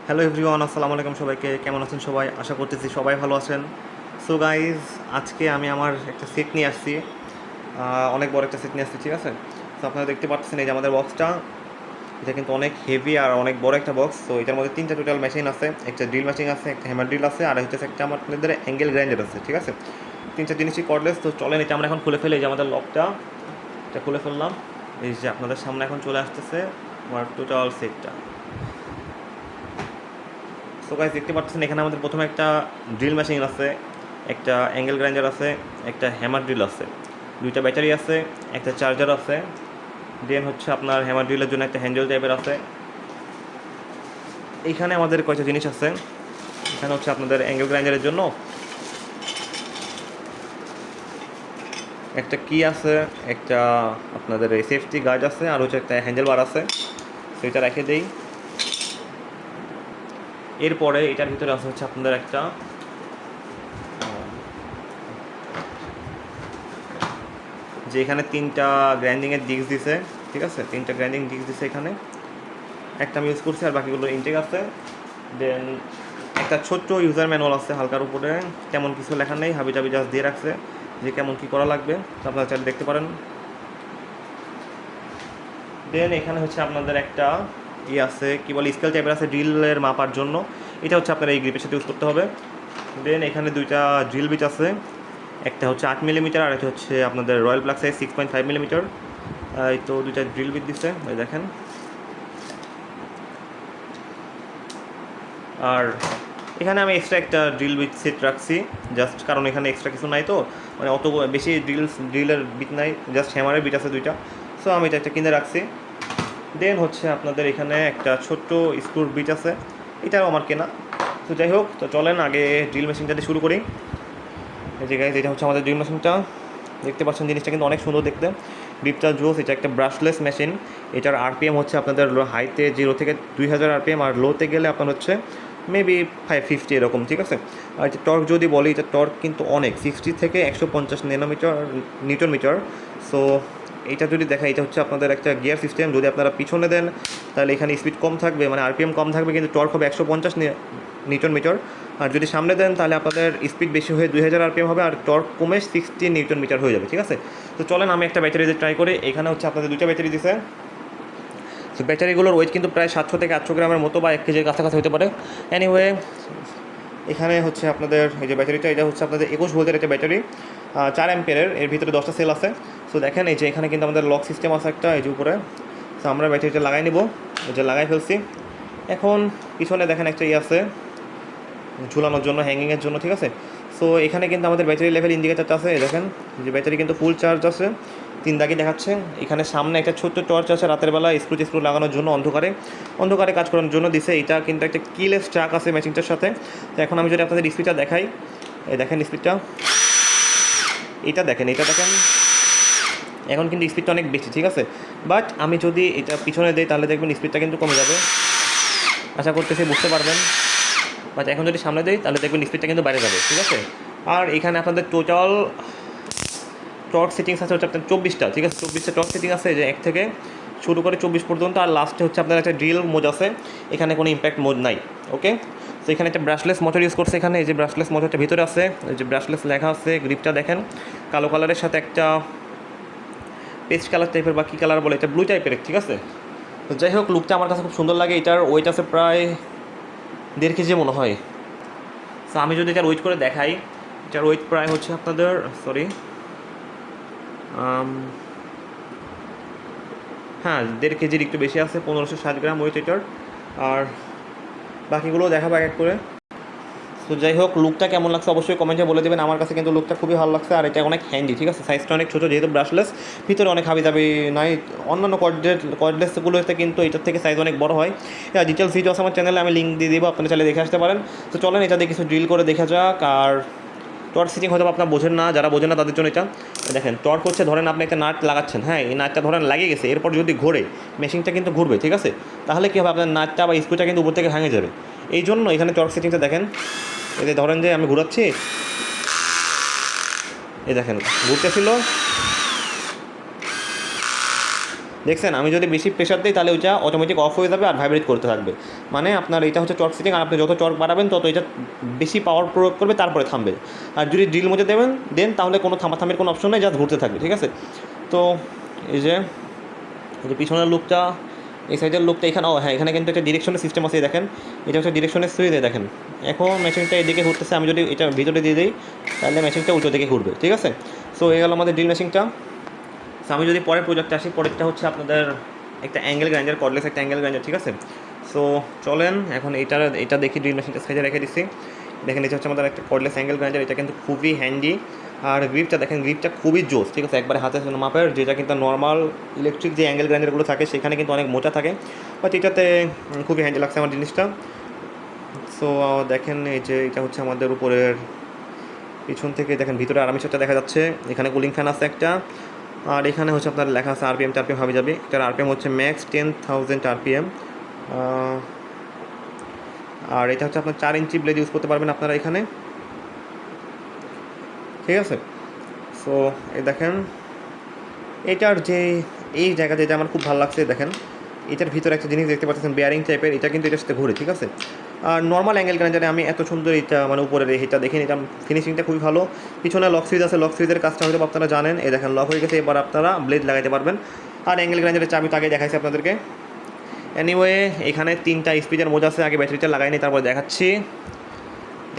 Hello everyone, আসসালামু আলাইকুম। সবাইকে কেমন আছেন সবাই? আশা করতেছি সবাই ভালো আছেন। সো গাইজ, আজকে আমি আমার একটা সেট নিয়ে আসছি। অনেক বড় একটা সেট নিয়ে আসছি, ঠিক আছে? তো আপনারা দেখতে পাচ্ছেন এই যে আমাদের বক্সটা, এটা কিন্তু অনেক হেভি আর অনেক বড় একটা বক্স। তো এটার মধ্যে তিনটা টোটাল মেশিন আছে, একটা ড্রিল মেশিন আছে, একটা হ্যামার ড্রিল আছে, আর হচ্ছে একটা আমাদের অ্যাঙ্গেল গ্রাইন্ডার আছে, ঠিক আছে? তিনটা জিনিসই কর্ডলেস। তো চলেন এটা আমরা এখন খুলে ফেলি। এই যে আমাদের লকটা, এটা খুলে ফেললাম। এই যে আপনাদের সামনে এখন চলে আসতেছে আমার টোটাল সেটটা। সো গাইস, দেখতে পাচ্ছেন এখানে আমাদের প্রথমে একটা ড্রিল মেশিন আছে, একটা অ্যাঙ্গেল গ্রাইন্ডার আছে, একটা হ্যামার ড্রিল আছে, দুইটা ব্যাটারি আছে, একটা চার্জার আছে, দেন হচ্ছে আপনার হ্যামার ড্রিলের জন্য একটা হ্যান্ডেল টাইপের আছে। এইখানে আমাদের কয়েকটা জিনিস আছে। এখানে হচ্ছে আপনাদের অ্যাঙ্গেল গ্রাইন্ডারের জন্য একটা কি আছে, একটা আপনাদের এই সেফটি গার্ড আছে, আর হচ্ছে একটা হ্যান্ডেল বার আছে। তো এটা রেখে দেই। এরপরে এটার ভিতরে আছে হচ্ছে আপনাদের একটা যে এখানে তিনটা গ্রাইন্ডিংয়ের ডিস্ক দিছে, ঠিক আছে? তিনটা গ্রাইন্ডিং ডিস্ক দিছে এখানে। একটা আমি ইউজ করছি আর বাকিগুলো ইনটেক আছে। দেন একটা ছোট্ট ইউজার ম্যানুয়াল আছে হালকার উপরে, তেমন কিছু লেখা নেই, হাবি জাবি জাস্ট দিয়ে রাখছে যে কেমন কী করা লাগবে। তো আপনারা চাইলে দেখতে পারেন। দেন এখানে হচ্ছে আপনাদের একটা আছে, কী বলে, স্কেল টাইপের আছে ড্রিলের মাপার জন্য। এটা হচ্ছে আপনারা এই গ্রিপের সাথে ইউজ করতে হবে। দেন এখানে দুইটা ড্রিল বিট আছে, একটা হচ্ছে 8 মিলিমিটার আর একটা হচ্ছে আপনাদের রয়্যাল প্লাগ সাইজ 6.5 মিলিমিটার। এই তো দুইটা ড্রিল বিট দিচ্ছে, ওই দেখেন। আর এখানে আমি এক্সট্রা একটা ড্রিল বিট সেট রাখছি, জাস্ট কারণ এখানে এক্সট্রা কিছু নাই, তো মানে অত বেশি ড্রিলের বিট নাই, জাস্ট হ্যামারের বিট আছে দুইটা। সো আমি এটা একটা কিনে রাখছি। দেন হচ্ছে আপনাদের এখানে একটা ছোট্ট স্ক্রুর বিট আছে, এটাও আমার কেনা। তো যাই হোক, তো চলেন আগে ড্রিল মেশিনটা দিয়ে শুরু করি। এই যে গাইজ, এটা হচ্ছে আমাদের ড্রিল মেশিনটা। দেখতে পাচ্ছেন জিনিসটা কিন্তু অনেক সুন্দর দেখতে, গ্রিপটা জোস। এটা একটা ব্রাশলেস মেশিন। এটার আরপিএম হচ্ছে আপনাদের হাইতে 0 থেকে 2000 আরপিএম, আর লোতে গেলে আপনার হচ্ছে মেবি 550 এরকম, ঠিক আছে? আর এটা টর্ক যদি বলি, এটা টর্ক কিন্তু অনেক, 60 থেকে 150 নিউটন মিটার। সো এইটা যদি দেখা, এটা হচ্ছে আপনাদের একটা গিয়ার সিস্টেম। যদি আপনারা পিছনে দেন তাহলে এখানে স্পিড কম থাকবে, মানে আরপিএম কম থাকবে, কিন্তু টর্ক হবে 150 নিউটন মিটার। আর যদি সামনে দেন তাহলে আপনাদের স্পিড বেশি হয়ে 2000 আরপিএম হবে, আর টর্ক কমে 60 নিউটন মিটার হয়ে যাবে, ঠিক আছে? তো চলেন আমি একটা ব্যাটারি দিয়ে ট্রাই করি। এখানে হচ্ছে আপনাদের দুইটা ব্যাটারি দিছে। তো ব্যাটারিগুলোর ওয়েট কিন্তু প্রায় 700 থেকে 800 গ্রামের মতো, বা 1 কেজির কাছাকাছি হতে পারে। এনিওয়ে, এখানে হচ্ছে আপনাদের এই যে ব্যাটারিটা, এটা হচ্ছে আপনাদের 21 ভোল্টের একটা ব্যাটারি, 4 অ্যাম্পিয়ারের। এর ভিতরে 10টা সেল আছে। সো দেখেন এই যে এখানে কিন্তু আমাদের লক সিস্টেম আছে একটা, এই যে উপরে। সো আমরা ব্যাটারিটা লাগাই নিব, এই যে লাগাই ফেলছি। এখন পিছনে দেখেন একটা আছে ঝুলানোর জন্য, হ্যাঙ্গিংয়ের জন্য, ঠিক আছে? সো এখানে কিন্তু আমাদের ব্যাটারি লেভেল ইন্ডিকেটারটা আছে, দেখেন যে ব্যাটারি কিন্তু ফুল চার্জ আছে, 3 দাগই দেখাচ্ছে। এখানে সামনে একটা ছোট্ট টর্চ আছে, রাতের বেলা স্ক্রু লাগানোর জন্য, অন্ধকারে কাজ করার জন্য দিছে। এটা কিন্তু একটা কিলেস ট্রাক আছে ম্যাচিংটার সাথে। তো এখন আমি যদি আপনাদের স্পিডটা দেখাই, এই দেখেন স্পিডটা, এটা দেখেন, এখন কিন্তু স্পিডটা অনেক বেশি, ঠিক আছে? বাট আমি যদি এটা পিছনে দিই তাহলে দেখবেন স্পিডটা কিন্তু কমে যাবে, আশা করতেছি বুঝতে পারবেন। বাট এখন যদি সামনে দিই তাহলে দেখবেন স্পিডটা কিন্তু বাইরে যাবে, ঠিক আছে? আর এখানে আপনাদের টোটাল টর্ক সেটিংস আছে হচ্ছে আপনার 24টা, ঠিক আছে? 24টা টর্ক সেটিং আছে, যে 1 থেকে শুরু করে 24 পর্যন্ত। আর লাস্টে হচ্ছে আপনার একটা ড্রিল মোড আছে, এখানে কোনো ইম্প্যাক্ট মোড নাই, ওকে? তো এখানে একটা ব্রাশলেস মোটর ইউজ করছে। এখানে এই যে ব্রাশলেস মোটরটা ভিতরে আছে, এই যে ব্রাশলেস লেখা আছে। গ্রিপটা দেখেন কালো কালারের সাথে একটা পেস্ট কালার টাইপের, বা কী কালার বলে, এটা ব্লু টাইপের, ঠিক আছে? তো যাই হোক, লুকটা আমার কাছে খুব সুন্দর লাগে। এটার ওয়েট আছে প্রায় 1.5 কেজি মনে হয়। সো আমি যদি এটার ওয়েট করে দেখাই, এটার ওয়েট প্রায় হচ্ছে আপনাদের, সরি, হ্যাঁ, 1.5 কেজির একটু বেশি আছে, 1560 গ্রাম ওয়েট এটার। আর বাকিগুলো দেখাবো এক এক করে। তো যাই হোক, লুকটা কেমন লাগছে অবশ্যই কমেন্টে বলে দেবেন। আমার কাছে কিন্তু লুকটা খুবই ভালো লাগছে, আর এটা অনেক হ্যান্ডি, ঠিক আছে? সাইজটা অনেক ছোটো, যেহেতু ব্রাশলেস, ভিতরে অনেক হাবি দাবি নাই। অন্যান্য কর্ডলেসগুলোতে কিন্তু এটার থেকে সাইজ অনেক বড় হয়। ডিটেলস ভিডিও আছে আমার চ্যানেলে, আমি লিঙ্ক দিয়ে দেবো, আপনারা চাইলে দেখে আসতে পারেন। তো চলেন এটা দিয়ে কিছু ড্রিল করে দেখা যাক। আর টর্ক সিটিং হয়তো আপনারা বোঝেন না, যারা বোঝেন না তাদের জন্য এটা দেখেন। টর্ক হচ্ছে, ধরেন আপনি একটা নাট লাগাচ্ছেন, হ্যাঁ, এই নাটটা ধরেন লাগিয়ে গেছে, এরপর যদি ঘোরে মেশিনটা কিন্তু ঘুরবে, ঠিক আছে? তাহলে কী হবে, আপনার নাটটা বা স্ক্রুটা কিন্তু উপর থেকে ভেঙে যাবে। এই জন্য এখানে টর্ক সেটিংটা দেখেন, এই ধরেন যে আমি ঘুরাচ্ছি, এই দেখেন ঘুরতেছিল, দেখছেন আমি যদি বেশি প্রেশার দিই তাহলে ওইটা অটোমেটিক অফ হয়ে যাবে আর ভাইব্রেট করতে থাকবে, মানে আপনার এটা হচ্ছে টর্ক সেটিং, আর আপনি যত টর্ক বাড়াবেন তত এটা বেশি পাওয়ার প্রয়োগ করবে, তারপরে থামবে। আর যদি ড্রিল মধ্যে দেন তাহলে কোনো থামাথামের কোনো অপশন নেই, জাস্ট ঘুরতে থাকবে, ঠিক আছে। তো এই যে পিছনের লুকটা, এই সাইডের লুকটা এখানে, হ্যাঁ এখানে কিন্তু একটা ডিরেকশনের সিস্টেম আছে, দেখেন এটা হচ্ছে ডিরেকশনের সুইচ, দেখেন এখন মেশিনটা এদিকে ঘুরতেছে, আমি যদি এটা ভিতরে দিয়ে দিই তাহলে মেশিনটা উল্টো দিকে ঘুরবে, ঠিক আছে। সো এই হলো আমাদের ড্রিল মেশিনটা। সো আমি যদি পরের প্রোজেক্টে আসি, পরেরটা হচ্ছে আপনাদের একটা অ্যাঙ্গেল গ্রাইন্ডার, কর্ডলেস একটা অ্যাঙ্গেল গ্রাইন্ডার, ঠিক আছে। সো চলেন এখন এটা দেখি, ড্রিল মেশিনটা সাইডে রেখে দিচ্ছি। দেখেন এটা হচ্ছে আমাদের একটা কর্ডলেস অ্যাঙ্গেল গ্রাইন্ডার, এটা কিন্তু খুবই হ্যান্ডি, আর গ্রিপটা দেখেন, গ্রিপটা খুবই জোস, ঠিক আছে, একবারে হাতে মাপের, যেটা কিন্তু নর্মাল ইলেকট্রিক যে অ্যাঙ্গেল গ্রাইন্ডারগুলো থাকে সেখানে কিন্তু অনেক মোটা থাকে, বাট এটাতে খুবই হ্যান্ডি লাগছে আমার জিনিসটা। সো দেখেন এই যে এটা হচ্ছে আমাদের উপরের পিছন থেকে দেখেন ভিতরে আর্মেচারটা দেখা যাচ্ছে, এখানে কুলিং ফ্যান আছে একটা, আর এখানে হচ্ছে আপনার লেখা আছে আরপিএম টারপিএম হবে যাবে, এটার আরপিএম হচ্ছে ম্যাক্স 10,000 আরপিএম। আর এটা হচ্ছে আপনার 4 ইঞ্চি ব্লেড ইউজ করতে পারবেন আপনারা এখানে, ঠিক আছে। সো এই দেখেন এটার যে এই জায়গাতে, এটা আমার খুব ভালো লাগছে, দেখেন এটার ভিতরে একটা জিনিস দেখতে পাচ্ছেন বেয়ারিং টাইপের, এটা কিন্তু এটার সাথে ঘুরে, ঠিক আছে। আর নর্মাল অ্যাঙ্গেল গ্রাইন্ডারে আমি এত সুন্দর এটা মানে উপরে এটা দেখেন, এটা ফিনিশিংটা খুবই ভালো। পিছনে লক সুইচ আছে, লক সুইচের কাজটা হয়তো আপনারা জানেন, এই দেখেন লক হয়ে গেছে, এবার আপনারা ব্লেড লাগাইতে পারবেন। আর অ্যাঙ্গেল গ্রাইন্ডারের চাবি তো আগে দেখাইছি আপনাদেরকে। এনিওয়ে এখানে 3টা স্পিডের মোড আছে, আগে ব্যাটারিটা লাগাই নিই তারপর দেখাচ্ছি।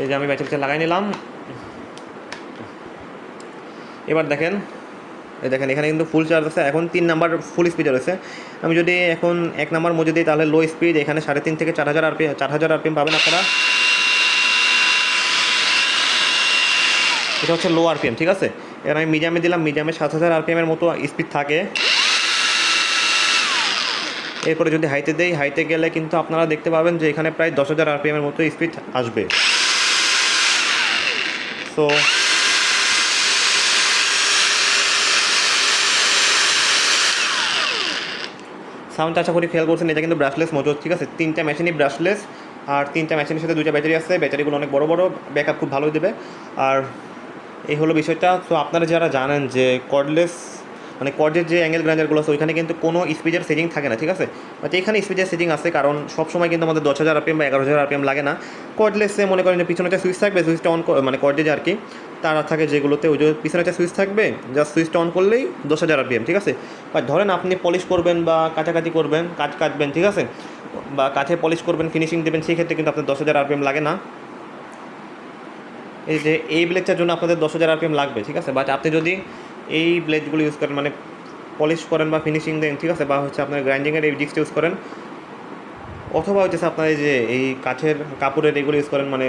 এই যে আমি ব্যাটারিটা লাগাই নিলাম, এবার দেখেন এই দেখেন এখানে কিন্তু ফুল চার্জ আছে, এখন 3 নাম্বার ফুল স্পিডে রয়েছে। আমি যদি এখন 1 নাম্বার মোজে দিই তাহলে লো স্পিড, এখানে 3.5 থেকে 4,000 আরপিএম পাবেন আপনারা, এটা হচ্ছে লো আরপিএম, ঠিক আছে। এবার আমি মিডিয়ামে দিলাম, মিডিয়ামে 7,000 আরপিএমের মতো স্পিড থাকে। এরপরে যদি হাইতে দেই, হাইতে গেলে কিন্তু আপনারা দেখতে পাবেন যে এখানে প্রায় 10,000 আরপিএমের মতো স্পিড আসবে। সো সাউন্ডটা আশা করি খেয়াল করছেন, এটা কিন্তু ব্রাশলেস মোটর, ঠিক আছে। 3টা মেশিনই ব্রাশলেস, আর 3টা মেশিনের সাথে 2টা ব্যাটারি আছে, ব্যাটারিগুলো অনেক বড় বড়, ব্যাকআপ খুব ভালো দেবে। আর এই হলো বিষয়টা। তো আপনারা যারা জানেন যে কর্ডলেস মানে কর্ডের যে অ্যাঙ্গেল গ্রাইন্ডারগুলো আছে ওইখানে কিন্তু কোনো স্পিডের সেটিং থাকে না, ঠিক আছে। বাট এখানে স্পিডের সেটিং আছে, কারণ সবসময় কিন্তু আমাদের 10,000 আরপিএম বা 11,000 আরপিএম লাগে না। কর্ডলেসে মনে করেন যে পিছনে একটা সুইচ থাকবে, সুইচটা অন মানে কর্ডে আর কি তারা থাকে যেগুলোতে, ওই যে পিছনে একটা সুইচ থাকবে, জাস্ট সুইচটা অন করলেই 10,000 আরপিএম, ঠিক আছে। বাট ধরেন আপনি পলিশ করবেন বা কাটাকাটি করবেন, কাটবেন, ঠিক আছে, বা কাঠে পলিশ করবেন, ফিনিশিং দেবেন, সেই ক্ষেত্রে কিন্তু আপনার 10,000 আরপিএম লাগে না। এই যে এই ব্লেডটার জন্য আপনাদের 10,000 আরপিএম লাগবে, ঠিক আছে। বাট আপনি যদি এই ব্লেডগুলো ইউজ করেন, মানে পলিশ করেন বা ফিনিশিং দেন, ঠিক আছে, বা হচ্ছে আপনার গ্রাইন্ডিংয়ের এই ডিস্কটা ইউজ করেন, অথবা হচ্ছে আপনার এই যে এই কাঠের কাপড়ের এগুলো ইউজ করেন মানে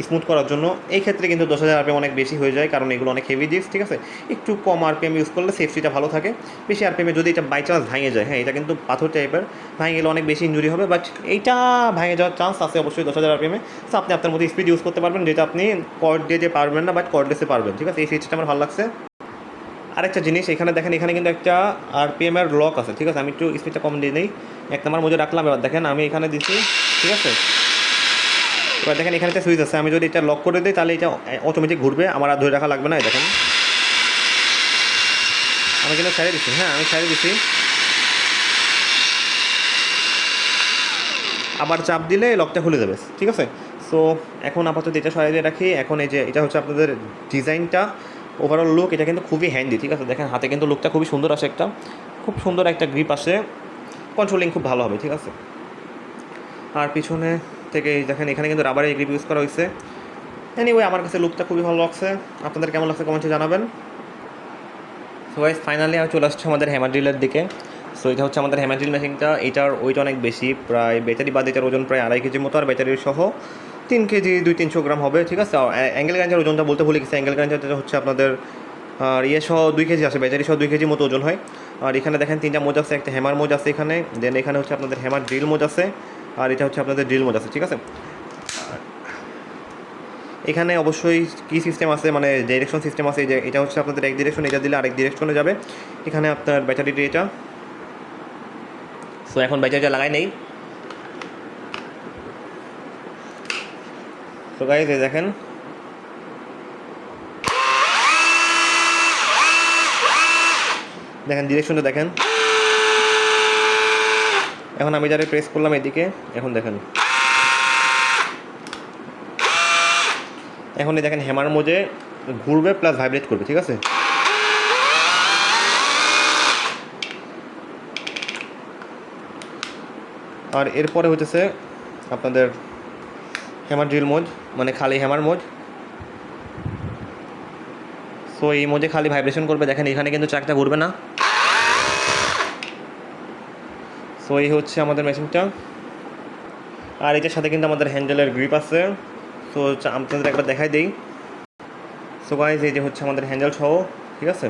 স্মুথ করার জন্য, এই ক্ষেত্রে কিন্তু 10,000 আরপিএম অনেক বেশি হয়ে যায়, কারণ এগুলো অনেক হেভি ডিস্ক, ঠিক আছে। একটু কম আরপিএম ইউজ করলে সেফটিটা ভালো থাকে। বেশি আরপিএমে যদি এটা বাই চান্স ভেঙে যায়, হ্যাঁ এটা কিন্তু পাথর টাইপের, ভেঙে গেলে অনেক বেশি ইঞ্জুরি হবে, বাট এইটা ভেঙে যাওয়ার চান্স আছে অবশ্যই 10,000 আরপিএমে। সো আপনি আপনার মতো স্পিড ইউজ করতে পারবেন, যেটা আপনি কর্ড দিয়ে যে পারবেন না, বাট কর্ডলেসে পারবেন, ঠিক আছে। এই ফিচারটা আমার ভালো লাগছে। আরেকটা জিনিস এখানে দেখেন, এখানে কিন্তু একটা আরপিএম এর লক আছে, ঠিক আছে। আমি একটু স্পিডটা কম দিয়ে নিই, 1 নাম্বার মধ্যে রাখলাম, এবার দেখেন আমি এখানে দিচ্ছি, ঠিক আছে। এবার দেখেন এখানে একটা সুইচ আছে, আমি যদি এটা লক করে দিই তাহলে এটা অটোমেটিক ঘুরবে, আমার আর ধরে রাখা লাগবে না। দেখেন আমি কিন্তু ছেড়ে দিচ্ছি, হ্যাঁ আমি ছেড়ে দিচ্ছি, আবার চাপ দিলে লকটা খুলে যাবে, ঠিক আছে। সো এখন আপাতত এটা সরাই দিয়ে রাখি। এখন এই যে এটা হচ্ছে আপনাদের ডিজাইনটা, ওভারঅল লুক, এটা কিন্তু খুবই হ্যান্ডি, ঠিক আছে। দেখেন হাতে কিন্তু লুকটা খুবই সুন্দর আসে, একটা খুব সুন্দর একটা গ্রিপ আসে, কন্ট্রোলিং খুব ভালো হবে, ঠিক আছে। আর পিছনে থেকে দেখেন এখানে কিন্তু রাবারের গ্রিপ ইউজ করা হয়েছে। এনিওয়ে আমার কাছে লুকটা খুবই ভালো লাগছে, আপনাদের কেমন লাগছে কমেন্টে জানাবেন। সো গাইস ফাইনালি আমি চলে আসছি আমাদের হ্যামার ড্রিলের দিকে। সো এটা হচ্ছে আমাদের হ্যামার ড্রিল মেশিনটা, এটার ওয়েট অনেক বেশি, প্রায় ব্যাটারি বাদ এটার ওজন প্রায় 2.5 কেজির মতো, আর ব্যাটারির সহ 3 কেজি 200-300 গ্রাম হবে, ঠিক আছে। অ্যাঙ্গেল গ্রাইন্ডার ওজনটা বলতে ভুলে গেছি, অ্যাঙ্গেল গ্রাইন্ডারটা হচ্ছে আপনাদের আর ইয়ে সহ 2 কেজি আসে, ব্যাটারি সহ 2 কেজির মতো ওজন হয়। আর এখানে দেখেন 3টা মোজ আছে, একটা হ্যামার মোজ আছে এখানে, দেন এখানে হচ্ছে আপনাদের হ্যামার ড্রিল মোজ আছে, আর এটা হচ্ছে আপনাদের ড্রিল মোজ আছে, ঠিক আছে। এখানে অবশ্যই কী সিস্টেম আছে, মানে ডাইরেকশন সিস্টেম আছে, যে এটা হচ্ছে আপনাদের এক ডিরেকশন, এটা দিলে আরেক ডিরেকশনে যাবে। এখানে আপনার ব্যাটারিটি এটা। সো এখন ব্যাটারিটা লাগাই নেই। সো গাইজ এই দেখেন ডিরেকশনটা দেখেন, এখন আমি যারা প্রেস করলাম এদিকে, এখন দেখেন, এখন দেখেন হ্যামার মোজে ঘুরবে প্লাস ভাইব্রেট করবে, ঠিক আছে। আর এরপরে হচ্ছে আপনাদের হ্যামার ড্রিল মোড, মানে খালি হ্যামার মোড। সো এই মোডে খালি ভাইব্রেশন করবে, দেখেন এখানে কিন্তু চাকটা ঘুরবে না। সো এই হচ্ছে আমাদের মেশিনটা। আর এটার সাথে কিন্তু আমাদের হ্যান্ডেলের গ্রিপ আছে। সো আপনাদের একবার দেখাই দিই। সো গাইজ এই যে হচ্ছে আমাদের হ্যান্ডেল সহ, ঠিক আছে।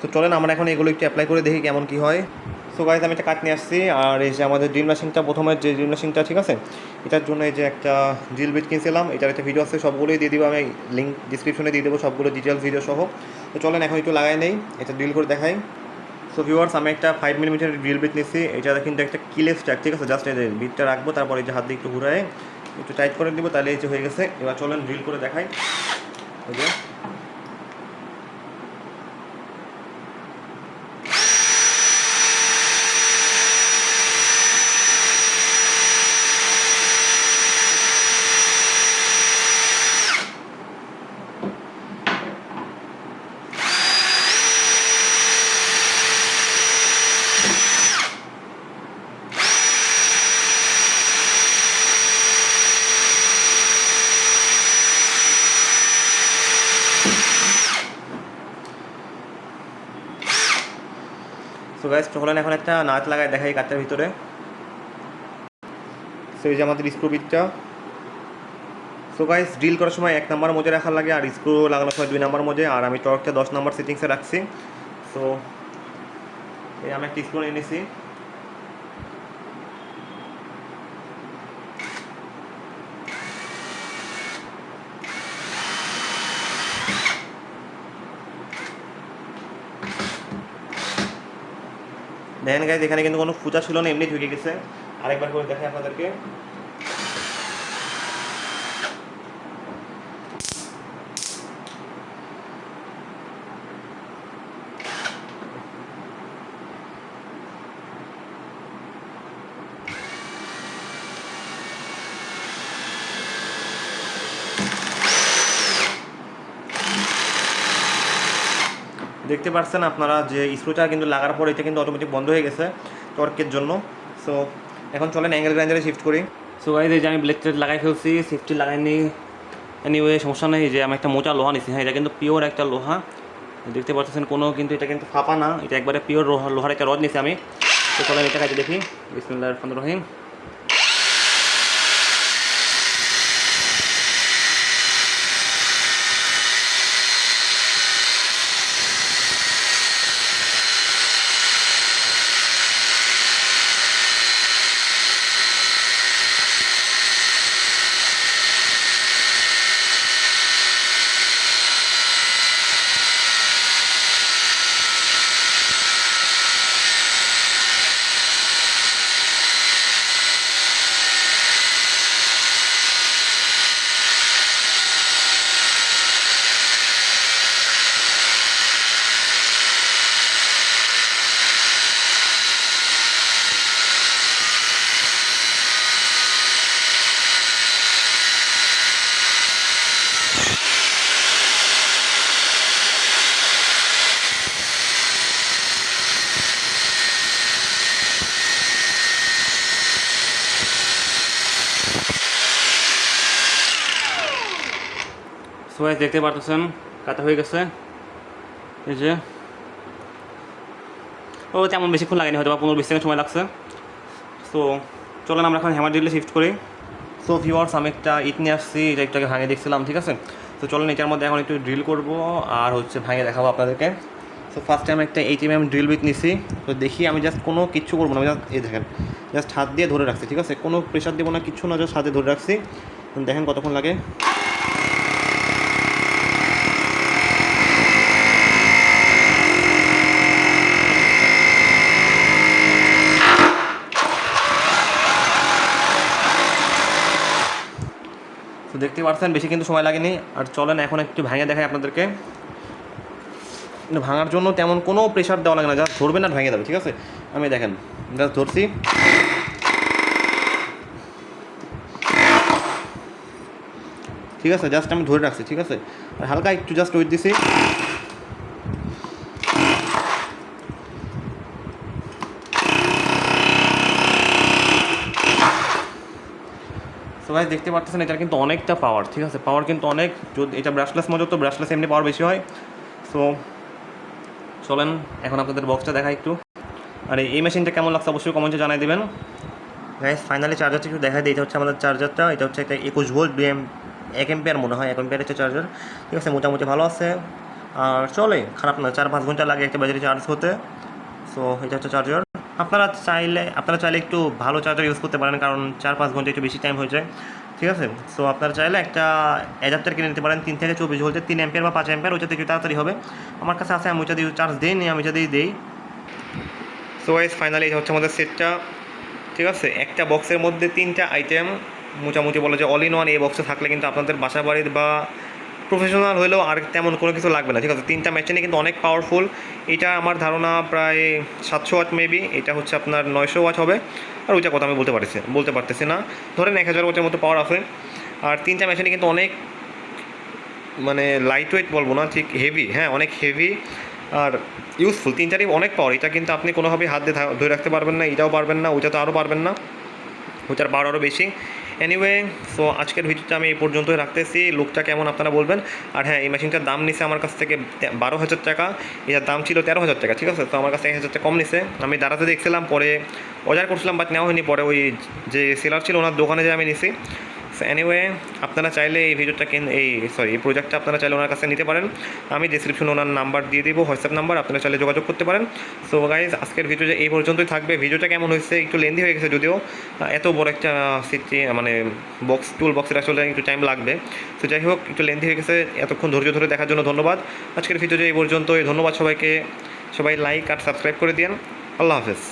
তো চলেন আমরা এখন এগুলো একটু অ্যাপ্লাই করে দেখি কেমন কী হয়। সো গাইজ আমি একটা কাট নিয়ে আসছি, আর এই যে আমাদের ড্রিল মেশিনটা, প্রথমের যে ড্রিল মেশিনটা, ঠিক আছে, এটার জন্য এই যে একটা ড্রিল বিট কিনছিলাম, এটার একটা ভিডিও আছে, সবগুলোই দিয়ে দিব আমি, লিঙ্ক ডিসক্রিপশনে দিয়ে দেবো সবগুলো ডিটেলস ভিডিও সহ। তো চলেন এখন একটু লাগাই নেই, এটা ড্রিল করে দেখাই। সো ভিউয়ার্স, আমি একটা 5 মিলিমিটার ড্রিল বিট নিচ্ছি, এটা কিন্তু একটা কিলেস ট্র্যাক, ঠিক আছে। জাস্ট এই যে বিটটা রাখবো, তারপর এই যে হাত দিয়ে একটু ঘুরায় একটু টাইট করে দিব, তাহলে এই যে হয়ে গেছে। এবার চলেন ড্রিল করে দেখাই। ওই যে সো গাইস, চলেন এখন একটা নাট লাগায় দেখাই কাঠটার ভিতরে। সো এই যে আমাদের স্ক্রু বিটটা। সো গাইস, ড্রিল করার সময় 1 নাম্বার মোজে রাখার লাগে, আর স্ক্রু লাগানোর সময় 2 নাম্বার মোজে, আর আমি টর্কটা 10 নাম্বার সেটিংসে রাখছি। সো এই আমি একটা স্ক্রু নিয়ে নিছি। দেখেন গাইস, এখানে কিন্তু কোনো ফুটা ছিল না, এমনি ঢুকে গেছে। আরেকবার করে দেখাই আপনাদেরকে। দেখতে পাচ্ছেন আপনারা যে স্ক্রুটা কিন্তু লাগার পর এটা কিন্তু অটোমেটিক বন্ধ হয়ে গেছে টর্কের জন্য। সো এখন চলেন অ্যাঙ্গেল গ্রাইন্ডারে শিফট করি। সো গাইস, এই যে আমি ব্লেড লাগাই ফেলছি, সেফটি লাগাইনি, এনিওয়ে সমস্যা নেই। যে আমি একটা মোটা লোহা নিছি, হ্যাঁ এটা কিন্তু পিওর একটা লোহা, দেখতে পাচ্ছেন কোনো কিন্তু এটা কিন্তু ফাঁপা না, এটা একবারে পিওর লোহার একটা রড নিছি আমি। তো চলেন এটা কাজে দেখি। বিসমিল্লাহির রহমানির রহিম। সো গাইস, দেখতে পারতেছেন কাটা হয়ে গেছে। এই যে ও তেমন বেশিক্ষণ লাগেনি, হয়তো বা 15-20 সেকেন্ড সময় লাগছে। সো চলেন আমরা এখন হ্যামার ড্রিলে শিফট করি। সো ভিউয়ার্স, আমি একটা ইট নিয়ে আসছি, এটা একটু আগে ভাঙে দেখছিলাম, ঠিক আছে। তো চলেন এটার মধ্যে এখন একটু ড্রিল করবো আর হচ্ছে ভাঙে দেখাবো আপনাদেরকে। সো ফার্স্ট টাইম একটা 8mm ড্রিল বিট নিছি। তো দেখি, আমি জাস্ট কোনো কিচ্ছু করবো না, আমি জাস্ট এই দেখেন জাস্ট হাত দিয়ে ধরে রাখছি, ঠিক আছে, কোনো প্রেশার দেবো না, কিচ্ছু না, জাস্ট হাতে ধরে রাখছি। দেখেন কতক্ষণ লাগে। তো দেখতে পাচ্ছেন বেশি কিন্তু সময় লাগেনি। আর চলেন এখন একটু ভেঙে দেখাই আপনাদেরকে। ভাঙার জন্য তেমন কোনো প্রেশার দেওয়া লাগে না, জাস্ট ধরবেন আর ভেঙে যাবে, ঠিক আছে। আমি দেখেন জাস্ট ধরছি, ঠিক আছে, জাস্ট আমি ধরে রাখছি, ঠিক আছে। আর হালকা একটু জাস্ট ওয়েট দিছি। সো গাইস দেখতে পাচ্ছেন এটার কিন্তু অনেকটা পাওয়ার, ঠিক আছে, পাওয়ার কিন্তু অনেক। যদি এটা ব্রাশলেস মোজর, তো ব্রাশলেস এমনি পাওয়ার বেশি হয়। সো চলেন এখন আপনাদের বক্সটা দেখাই একটু। আর এই মেশিনটা কেমন লাগছে অবশ্যই কমেন্টে জানাই দেবেন। গাইস ফাইনালি চার্জারটা একটু দেখাই দিই। এটা হচ্ছে আমাদের চার্জারটা, এটা হচ্ছে একটা 21 ভোল্ট 1 এম্পিয়ার মনে হয়, 1 এম্পিয়ার হচ্ছে চার্জার, ঠিক আছে, মোটামুটি ভালো আছে। আর চলে, খারাপ না, 4-5 ঘন্টা লাগে একটা ব্যাটারি চার্জ হতে। সো এটা হচ্ছে চার্জার। আপনারা চাইলে একটু ভালো চার্জার ইউজ করতে পারেন, কারণ 4-5 ঘন্টা একটু বেশি টাইম হয়ে যায়, ঠিক আছে। সো আপনারা চাইলে একটা অ্যাডাপ্টার কিনে নিতে পারেন 3 থেকে 24 ভোল্টের, 3 এম্পিয়ার বা 5 এম্পিয়ার, ওইটাতে একটু তাড়াতাড়ি হবে। আমার কাছে আছে, আমি ওইটা দিয়ে চার্জ দিইনি, আমি ওইটা দিয়ে দিই। সো গাইস ফাইনালি এটা হচ্ছে আমাদের সেটটা, ঠিক আছে। একটা বক্সের মধ্যে 3টা আইটেম, মোটামুটি বলা যায় অল ইন ওয়ান। এই বক্সে থাকলে কিন্তু আপনাদের বাসা বাড়ির বা প্রফেশনাল হলেও আর তেমন কোনো কিছু লাগবে না, ঠিক আছে। 3টা মেশিনই কিন্তু অনেক পাওয়ারফুল। এটা আমার ধারণা প্রায় 700 ওয়াট মেবি, এটা হচ্ছে আপনার 900 ওয়াট হবে। আর ওইটা কথা আমি বলতে পারতেছি না, ধরেন 1000 ওয়াটের মতো পাওয়ার আছে। আর 3টা মেশিনই কিন্তু অনেক মানে লাইট ওয়েট বলবো না, ঠিক হেভি, হ্যাঁ অনেক হেভি আর ইউজফুল। 3টারই অনেক পাওয়ার। এটা কিন্তু আপনি কোনোভাবেই হাত দিয়ে ধরে রাখতে পারবেন না, এটাও পারবেন না, ওইটা তো আরও পারবেন না, ওইটার পাওয়ার আরও বেশি। এনিওয়ে, সো আজকের ভিডিওটা আমি এই পর্যন্তই রাখতেছি। লুকটা কেমন আপনারা বলবেন। আর হ্যাঁ, এই মেশিনটার দাম নিছে আমার কাছ থেকে 12,000 টাকা, এটার দাম ছিল 13,000 টাকা, ঠিক আছে। তো আমার কাছে 1,000 টাকা কম নিছে। আমি দাঁড়াতে দেখছিলাম, পরে অর্ডার করছিলাম, বাট নেওয়া হয়নি। পরে ওই যে সেলার ছিল ওনার দোকানে যেয়ে আমি নিছি। সো এনিওয়ে, আপনারা চাইলে এই ভিডিওটা এই প্রোডাক্টটা আপনারা চাইলে ওনার কাছে নিতে পারেন। আমি ডিসক্রিপশনে ওনার নাম্বার দিয়ে দিব, হোয়াটসঅ্যাপ নাম্বার, আপনারা চাইলে যোগাযোগ করতে পারেন। সো গাইজ আজকের ভিডিওটা এই পর্যন্তই থাকবে। ভিডিওটা কেমন হয়েছে, একটু লেন্দি হয়ে গেছে যদিও, এত বড় একটা সিটি মানে টুল বক্সের আসলে একটু টাইম লাগবে। তো যাই হোক, একটু লেন্দি হয়ে গেছে। এতক্ষণ ধৈর্য ধরে দেখার জন্য ধন্যবাদ। আজকের ভিডিওটা এই পর্যন্তই। ধন্যবাদ সবাইকে। সবাই লাইক আর সাবস্ক্রাইব করে দিন। আল্লাহ হাফেজ।